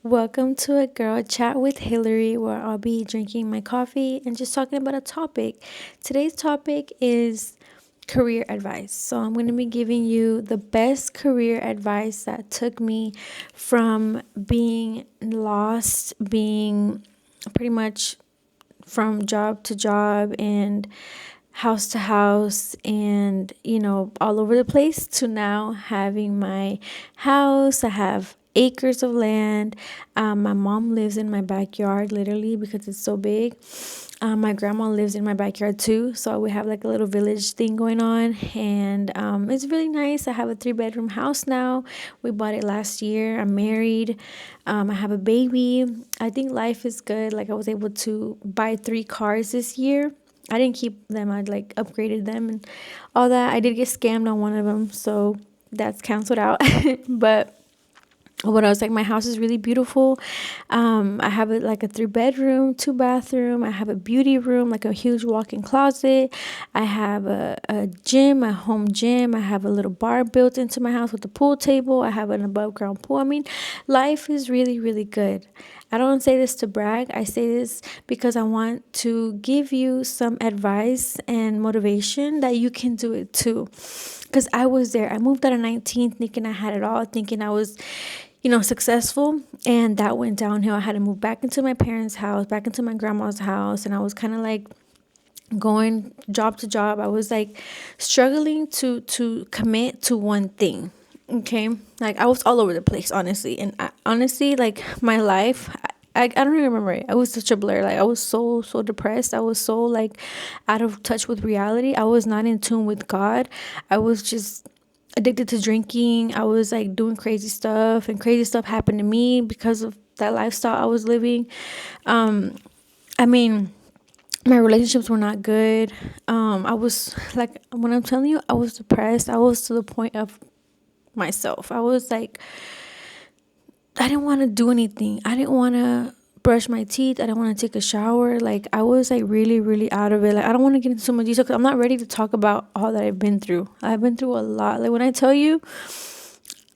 Welcome to a girl chat with Hillary, where I'll be drinking my coffee and just talking about a topic. Today's topic is career advice. So, I'm going to be giving you the best career advice that took me from being lost, being pretty much from job to job and house to house and all over the place to now having my house. I have acres of land. My mom lives in my backyard literally because it's so big. My grandma lives in my backyard too, so we have like a little village thing going on, and it's really nice. I have a 3 bedroom house now. We bought it last year. I'm married. I have a baby. I think life is good. Like, I was able to buy 3 cars this year. I didn't keep them. I'd like upgraded them and all that. I did get scammed on one of them, so that's canceled out. But what I was like, my house is really beautiful. I have it like a 3 bedroom, 2 bathroom. I have a beauty room, like a huge walk-in closet. I have a gym, a home gym. I have a little bar built into my house with a pool table. I have an above ground pool. I mean, life is really, really good. I don't say this to brag. I say this because I want to give you some advice and motivation that you can do it too. Because I was there. I moved out at 19 thinking I had it all, thinking I was successful, and that went downhill. I had to move back into my parents' house, back into my grandma's house, and I was kind of like going job to job. I was like struggling to commit to one thing. Okay, like I was all over the place, honestly, and honestly, like my life. I don't even remember it. I was such a blur. Like, I was so depressed. I was so like out of touch with reality. I was not in tune with God. I was just addicted to drinking. I was like doing crazy stuff, and crazy stuff happened to me because of that lifestyle I was living. I mean, my relationships were not good. I was like, when I'm telling you, I was depressed. I was to the point of myself. I was like, I didn't want to do anything. I didn't want to brush my teeth. I didn't want to take a shower. Like, I was like really, really out of it. Like, I don't want to get into so much detail because I'm not ready to talk about all that I've been through. I've been through a lot. Like, when I tell you,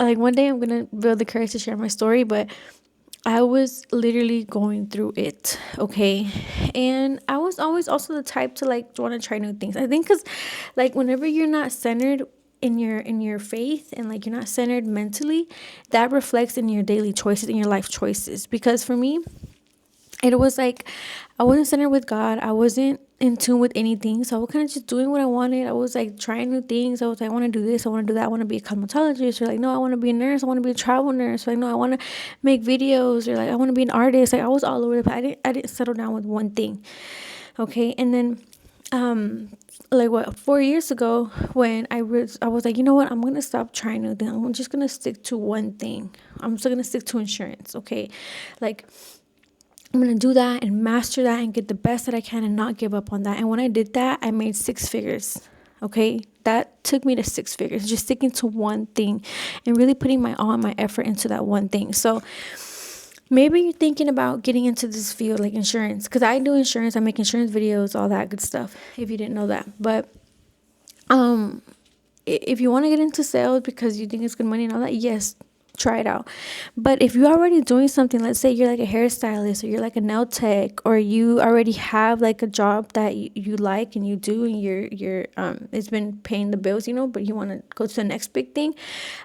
like, one day I'm going to build the courage to share my story, but I was literally going through it. Okay. And I was always also the type to like want to try new things. I think because like whenever you're not centered in your faith, and like you're not centered mentally, that reflects in your daily choices, in your life choices. Because for me, it was like I wasn't centered with God. I wasn't in tune with anything. So I was kind of just doing what I wanted. I was like trying new things. I was like, I want to do this. I want to do that. I want to be a cosmetologist. Or like, no, I want to be a nurse. I want to be a travel nurse. Or like, no, I want to make videos. Or like, I want to be an artist. Like, I was all over the place. I didn't settle down with one thing. Okay. And then, like what, 4 years ago, when I was like, you know what? I'm going to stop trying new things. I'm just going to stick to one thing. I'm still going to stick to insurance. Okay. Like, I'm going to do that and master that and get the best that I can and not give up on that. And when I did that, I made 6 figures. Okay. That took me to 6 figures, just sticking to one thing and really putting my all my effort into that one thing. So maybe you're thinking about getting into this field, like insurance, because I do insurance. I make insurance videos, all that good stuff, if you didn't know that. But if you want to get into sales because you think it's good money and all that, yes, try it out. But if you're already doing something, let's say you're like a hairstylist or you're like a nail tech, or you already have like a job that you like and you do, and you're it's been paying the bills, but you want to go to the next big thing,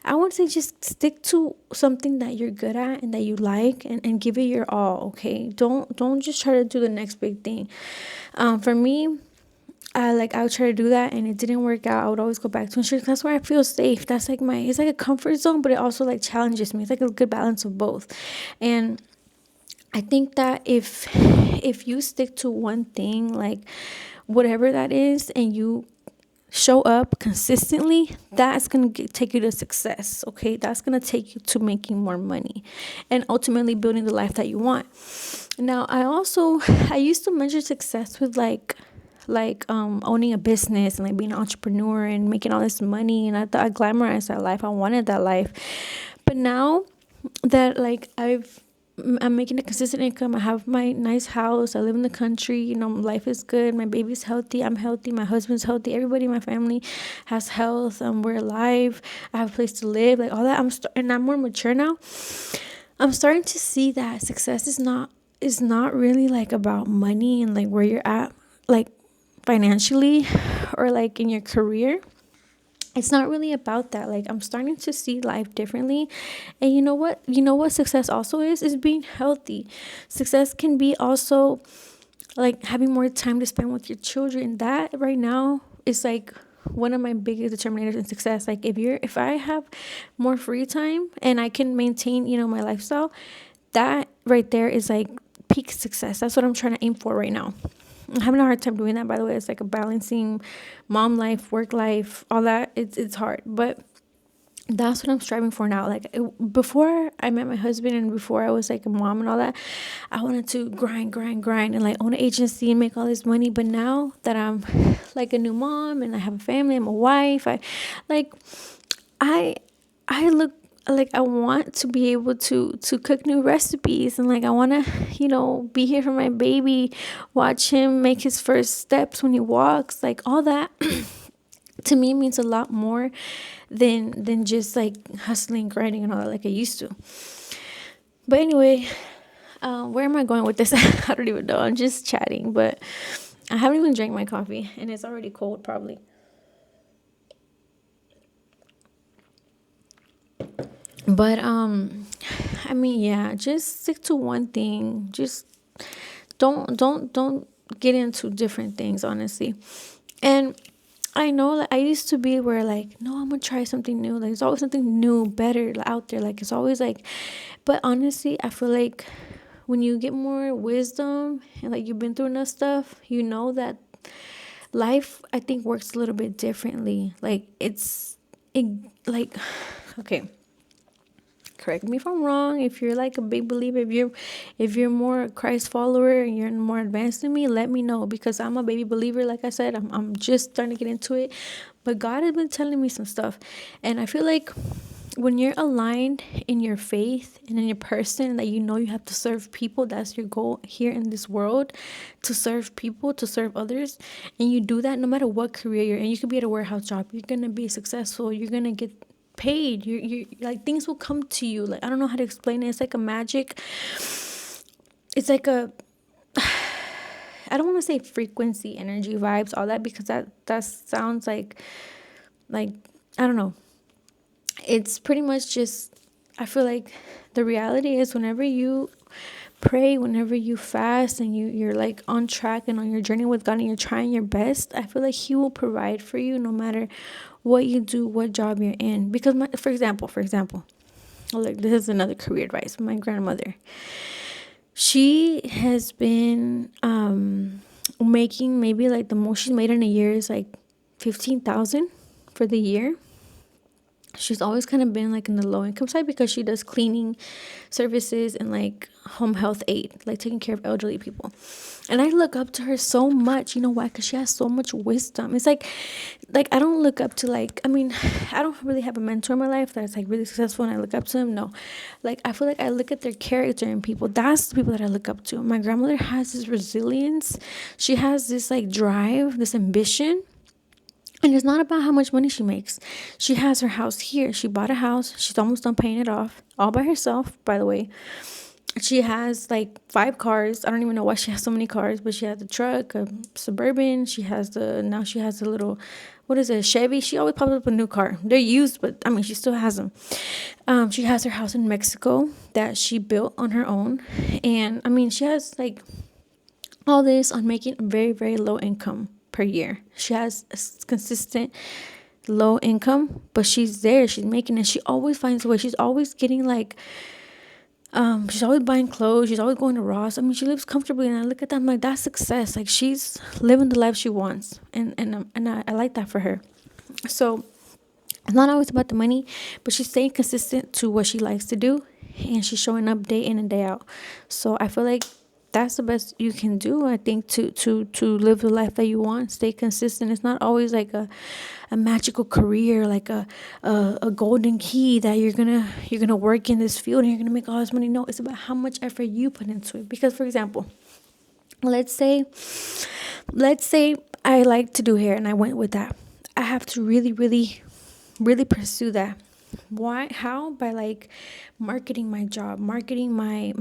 I would say just stick to something that you're good at and that you like, and give it your all. Okay, don't just try to do the next big thing. For me, I would try to do that and it didn't work out. I would always go back to insurance. That's where I feel safe. That's like it's like a comfort zone, but it also like challenges me. It's like a good balance of both. And I think that if you stick to one thing, like whatever that is, and you show up consistently, that's going to take you to success. Okay, that's going to take you to making more money and ultimately building the life that you want. Now, I used to measure success with like owning a business and like being an entrepreneur and making all this money, and I thought I glamorized that life. I wanted that life. But now that like I'm making a consistent income, I have my nice house, I live in the country, life is good, my baby's healthy, I'm healthy, my husband's healthy, everybody in my family has health, we're alive, I have a place to live, like all that. And I'm more mature now. I'm starting to see that success is not really like about money and like where you're at, like financially or like in your career. It's not really about that. Like, I'm starting to see life differently. And you know what success also is being healthy. Success can be also like having more time to spend with your children. That right now is like one of my biggest determinators in success. Like, if I have more free time and I can maintain, my lifestyle, that right there is like peak success. That's what I'm trying to aim for right now. I'm having a hard time doing that, by the way. It's like a balancing mom life, work life, all that. It's hard, but that's what I'm striving for now. Like, before I met my husband and before I was like a mom and all that, I wanted to grind and like own an agency and make all this money. But now that I'm like a new mom and I have a family, I'm a wife, like I I look like I want to be able to cook new recipes, and like I want to be here for my baby, watch him make his first steps when he walks, like all that. To me means a lot more than just like hustling, grinding and all that like I used to. But anyway, where am I going with this? I don't even know. I'm just chatting, but I haven't even drank my coffee and it's already cold probably. But I mean, yeah, just stick to one thing. Just don't get into different things, honestly. And I know, like, I used to be where like, no, I'm gonna try something new. Like, there's always something new, better out there. Like, it's always like, but honestly, I feel like when you get more wisdom and like you've been through enough stuff, you know that life, I think, works a little bit differently. Like, like, okay, correct me if I'm wrong. If you're like a big believer, if you're more a Christ follower and you're more advanced than me, let me know, because I'm a baby believer. Like I said, I'm just starting to get into it, but God has been telling me some stuff, and I feel like when you're aligned in your faith and in your person, that you have to serve people, that's your goal here in this world, to serve people, to serve others, and you do that no matter what career you're in. You could be at a warehouse job, you're gonna be successful, you're gonna get paid, you like, things will come to you. Like, I don't know how to explain it. It's like a magic. It's like a, I don't want to say frequency, energy, vibes, all that, because that sounds like I don't know. It's pretty much just, I feel like the reality is, whenever you pray, whenever you fast, and you're like on track and on your journey with God, and you're trying your best, I feel like He will provide for you no matter what you do, what job you're in. Because for example, like, this is another career advice. My grandmother, she has been making, maybe like the most she's made in a year is like 15,000 for the year. She's always kind of been like in the low income side, because she does cleaning services and like home health aid, like taking care of elderly people. And I look up to her so much. You know why? Because she has so much wisdom. It's like I don't look up to, like, I mean, I don't really have a mentor in my life that's like really successful and I look up to them. No, like, I feel like I look at their character in people. That's the people that I look up to. My grandmother has this resilience. She has this like drive, this ambition. And it's not about how much money she makes. She has her house here. She bought a house. She's almost done paying it off, all by herself, by the way. She has like 5 cars. I don't even know why she has so many cars, but she has a truck, a Suburban. Now she has a little, what is it, Chevy. She always pops up a new car. They're used, but I mean, she still has them. She has her house in Mexico that she built on her own. And I mean, she has like all this on making very, very low income per year. She has a consistent low income, but she's there, she's making it. She always finds a way. She's always getting like, she's always buying clothes. She's always going to Ross. I mean, she lives comfortably, and I look at that, I'm like, that's success. Like, she's living the life she wants, and I like that for her. So it's not always about the money, but she's staying consistent to what she likes to do, and she's showing up day in and day out. So I feel like that's the best you can do, I think, to live the life that you want. Stay consistent. It's not always like a magical career, like a golden key that you're gonna work in this field and you're gonna make all this money. No, it's about how much effort you put into it. Because, for example, let's say I like to do hair and I went with that. I have to really, really, really pursue that. Why? How? By like marketing my job, marketing my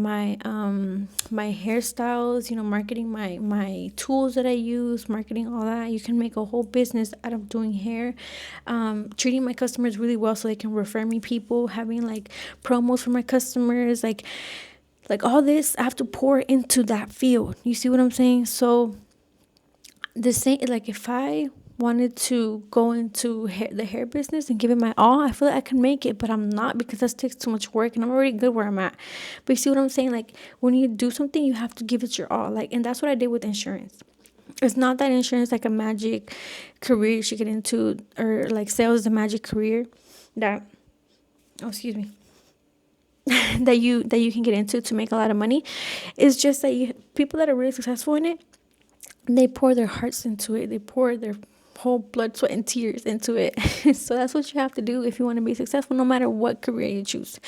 hairstyles, marketing my tools that I use, marketing all that. You can make a whole business out of doing hair. Treating my customers really well so they can refer me people, having like promos for my customers, like all this I have to pour into that field. You see what I'm saying? So the same, like if I wanted to go into the hair business and give it my all, I feel like I can make it, but I'm not, because that takes too much work and I'm already good where I'm at. But you see what I'm saying? Like when you do something, you have to give it your all. Like, and that's what I did with insurance. It's not that insurance like a magic career you should get into, or like sales is a magic career that, oh excuse me, that you can get into to make a lot of money. It's just that people that are really successful in it, they pour their hearts into it. They pour their whole blood, sweat, and tears into it. So that's what you have to do if you want to be successful, no matter what career you choose.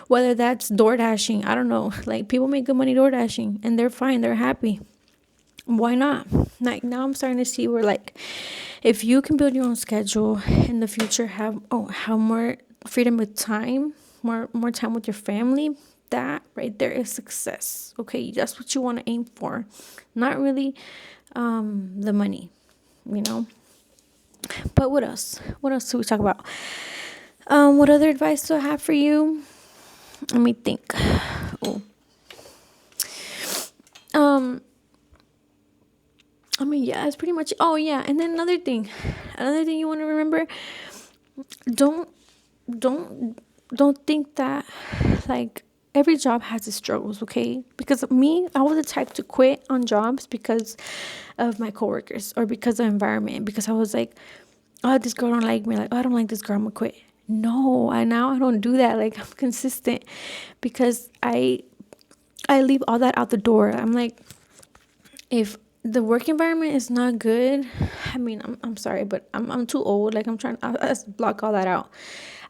Whether that's door dashing, I don't know. Like people make good money door dashing and they're fine, they're happy. Why not? Like now I'm starting to see where like if you can build your own schedule in the future, have more freedom with time, more time with your family, that right there is success. Okay, that's what you want to aim for, not really the money, you know. But what else do we talk about? What other advice do I have for you? Let me think. Oh, I mean, yeah, it's pretty much. Oh yeah, and then another thing you want to remember: don't don't don't think that like every job has its struggles. Okay, because me, I was the type to quit on jobs because of my coworkers or because of environment, because I was like, oh, this girl don't like me, like, oh, I don't like this girl, I'm gonna quit. No, I don't do that. Like I'm consistent, because I leave all that out the door. I'm like, if the work environment is not good, I mean, I'm sorry, but I'm too old. Like I just block all that out.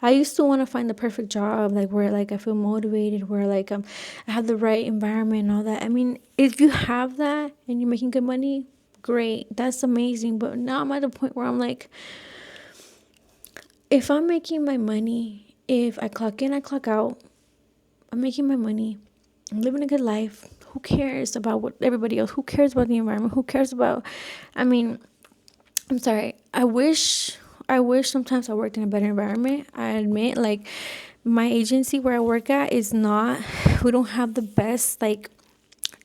I used to want to find the perfect job, like where like I feel motivated, where like I have the right environment and all that. I mean, if you have that and you're making good money, great, that's amazing. But now I'm at the point where I'm like, if I'm making my money, if I clock in, I clock out, I'm making my money, I'm living a good life. Who cares about what everybody else? Who cares about the environment? Who cares about? I mean, I'm sorry. I wish sometimes I worked in a better environment. I admit, like my agency where I work at is not. We don't have the best like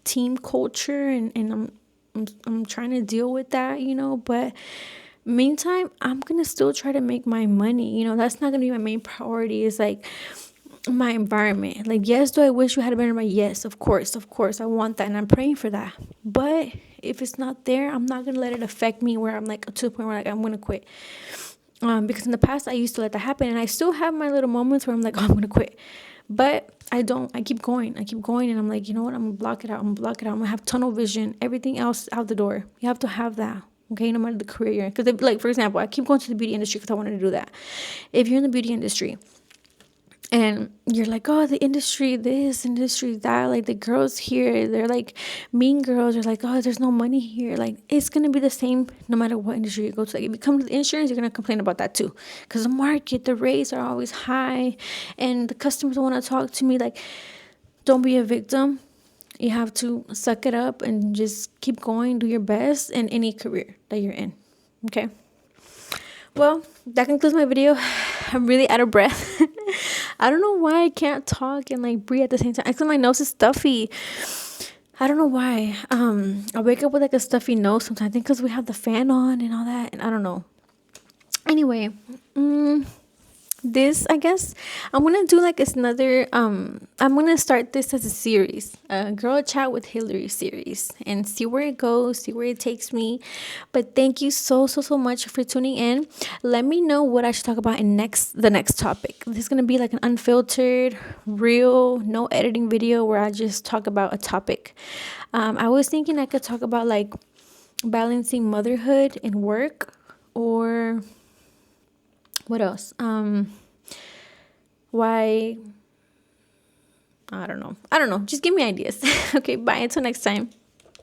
team culture, and I'm trying to deal with that, But meantime, I'm gonna still try to make my money. That's not gonna be my main priority. It's like my environment. Like, yes, do I wish we had a better environment? Yes, of course, I want that, and I'm praying for that. But if it's not there, I'm not gonna let it affect me where I'm like to the point where like I'm gonna quit. Because in the past I used to let that happen, and I still have my little moments where I'm like, oh, I'm gonna quit. But I don't. I keep going, and I'm like, you know what? I'm gonna block it out. I'm gonna have tunnel vision. Everything else out the door. You have to have that. Okay, no matter the career you're in. Because, like, for example, I keep going to the beauty industry because I wanted to do that. If you're in the beauty industry and you're like, oh, the industry this, industry that, like the girls here, they're like mean girls, or like, oh, there's no money here. Like, it's gonna be the same no matter what industry you go to. Like, if you come to the insurance, you're gonna complain about that too, because the rates are always high and the customers don't want to talk to me. Like, don't be a victim. You have to suck it up and just keep going, do your best in any career that you're in. Okay, well, that concludes my video. I'm really out of breath. I don't know why I can't talk and like breathe at the same time. Actually, my nose is stuffy. I don't know why. I wake up with like a stuffy nose sometimes. I think because we have the fan on and all that, and I don't know. Anyway, this, I guess I'm gonna do like another I'm gonna start this as a series, Girl Chat with Hillary series, and see where it goes, see where it takes me. But thank you so much for tuning in. Let me know what I should talk about in the next topic. This is gonna be like an unfiltered, real, no editing video where I just talk about a topic. I was thinking I could talk about like balancing motherhood and work, or what else? Why? I don't know. Just give me ideas. Okay, bye. Until next time.